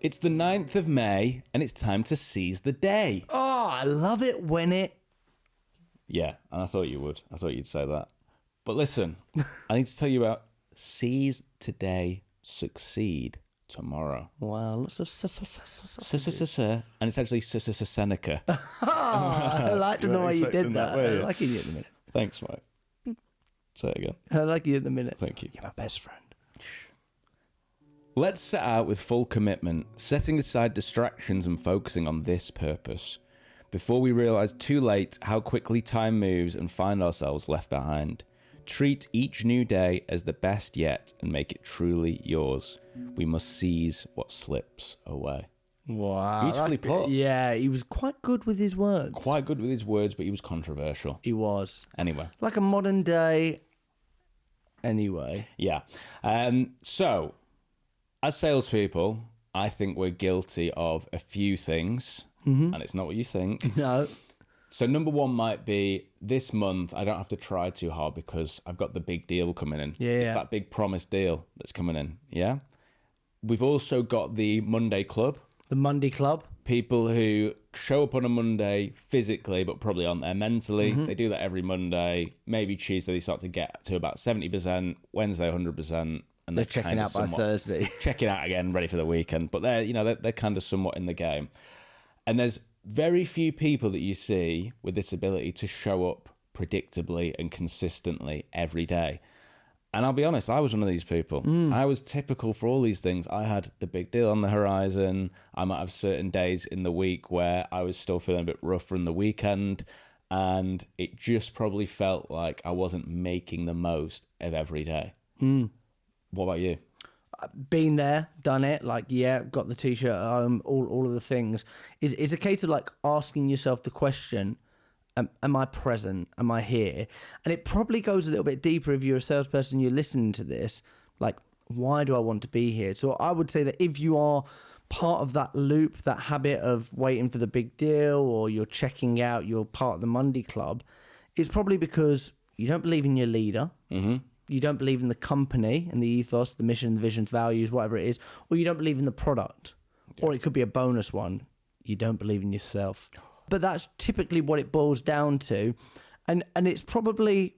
It's the 9th of May, and it's time to seize the day. Oh, I love it when it... Yeah, and I thought you would. I thought you'd say that. But listen, I need to tell you about seize today, succeed tomorrow. Wow. And it's actually Seneca. I like to know why you did that. I like you at the minute. Thanks, mate. Say it again. I like you at the minute. Thank you. You're my best friend. Let's set out with full commitment, setting aside distractions and focusing on this purpose, before we realise too late how quickly time moves and find ourselves left behind. Treat each new day as the best yet and make it truly yours. We must seize what slips away. Wow. Beautifully put. Yeah, he was quite good with his words. Quite good with his words, but he was controversial. He was. Anyway. Like a modern day... Anyway. Yeah. So, as salespeople, I think we're guilty of a few things, and it's not what you think. No. So number one might be this month, I don't have to try too hard because I've got the big deal coming in. Yeah. It's that big promised deal that's coming in. Yeah. We've also got the Monday Club. The Monday Club. People who show up on a Monday physically, but probably aren't there mentally. They do that every Monday. Maybe Tuesday they start to get to about 70%, Wednesday 100%. And They're checking out by Thursday. Checking out again, ready for the weekend. But they're kind of somewhat in the game. And there's very few people that you see with this ability to show up predictably and consistently every day. And I'll be honest, I was one of these people. I was typical for all these things. I had the big deal on the horizon. I might have certain days in the week where I was still feeling a bit rough from the weekend. And it just probably felt like I wasn't making the most of every day. What about you? Been there, done it, like, yeah, got the t-shirt at home, all of the things. It's a case of like asking yourself the question, am I present? Am I here? And it probably goes a little bit deeper if you're a salesperson, you're listening to this, like, why do I want to be here? So I would say that if you are part of that loop, that habit of waiting for the big deal, or you're checking out, you're part of the Monday Club, it's probably because you don't believe in your leader. You don't believe in the company and the ethos, the mission, the visions, values, whatever it is, or you don't believe in the product, or it could be a bonus one. You don't believe in yourself. But that's typically what it boils down to. And it's probably,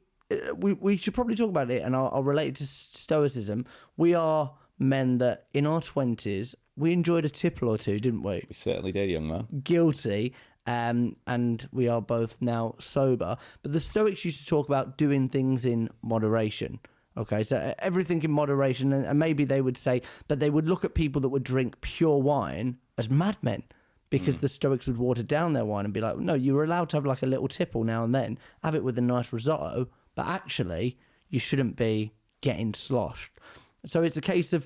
we should probably talk about it, and I'll relate it to Stoicism. We are men that in our 20s, we enjoyed a tipple or two, didn't we? We certainly did, young man. Guilty. And we are both now sober. But the Stoics used to talk about doing things in moderation. Okay, so everything in moderation. And maybe they would say, but they would look at people that would drink pure wine as madmen, because the Stoics would water down their wine and be like, no, you were allowed to have like a little tipple now and then, have it with a nice risotto, but actually you shouldn't be getting sloshed. So it's a case of,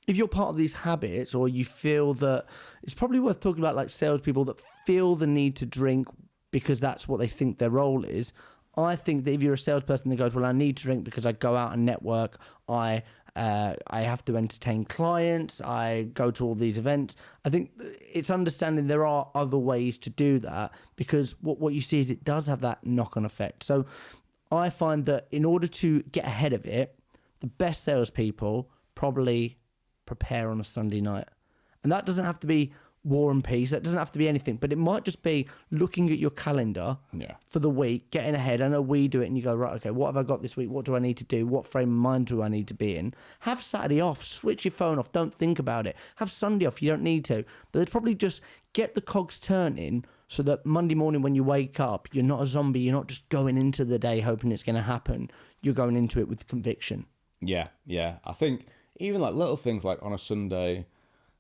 if you're part of these habits, or you feel that, it's probably worth talking about like salespeople that feel the need to drink because that's what they think their role is. I think that if you're a salesperson that goes, well, I need to drink because I go out and network, I have to entertain clients, I go to all these events. I think it's understanding there are other ways to do that, because what you see is it does have that knock-on effect. So I find that in order to get ahead of it, the best salespeople probably prepare on a Sunday night. And that doesn't have to be War and Peace, that doesn't have to be anything, but it might just be looking at your calendar for the week, getting ahead. I know we do it, and you go, right, okay, what have I got this week? What do I need to do? What frame of mind do I need to be in? Have Saturday off, switch your phone off, don't think about it. Have Sunday off, you don't need to. But they'd probably just get the cogs turning so that Monday morning when you wake up, you're not a zombie, you're not just going into the day hoping it's going to happen. You're going into it with conviction. Yeah. I think even like little things like on a Sunday,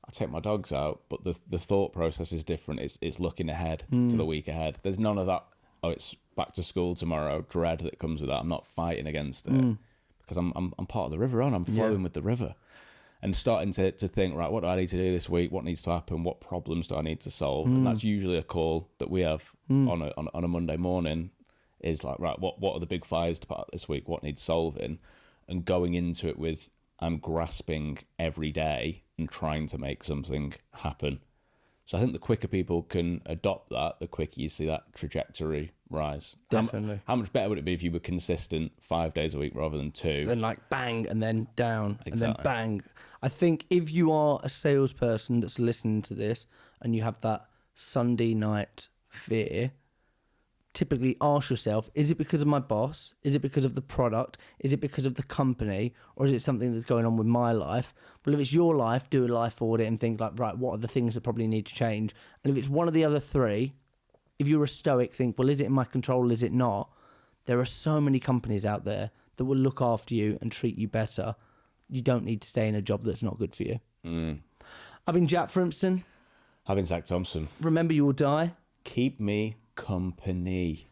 I take my dogs out, but the thought process is different. It's looking ahead to the week ahead. There's none of that, oh, it's back to school tomorrow, dread that comes with that. I'm not fighting against it because I'm part of the river, I'm flowing with the river. And starting to think, right, what do I need to do this week? What needs to happen? What problems do I need to solve? And that's usually a call that we have on a Monday morning, is like, right, what are the big fires to put out this week? What needs solving? And going into it with, I'm grasping every day and trying to make something happen. So I think the quicker people can adopt that, the quicker you see that trajectory rise. Definitely. How much better would it be if you were consistent 5 days a week rather than 2? Then like bang and then down and then Exactly. bang. I think if you are a salesperson that's listening to this and you have that Sunday night fear, typically ask yourself, is it because of my boss? Is it because of the product? Is it because of the company? Or is it something that's going on with my life? Well, if it's your life, do a life audit and think like, right, what are the things that probably need to change? And if it's one of the other three, if you're a stoic, think, well, is it in my control? Is it not? There are so many companies out there that will look after you and treat you better. You don't need to stay in a job that's not good for you. I've been Jack Frimpson. I've been Zach Thompson. Remember, you will die. Keep me company.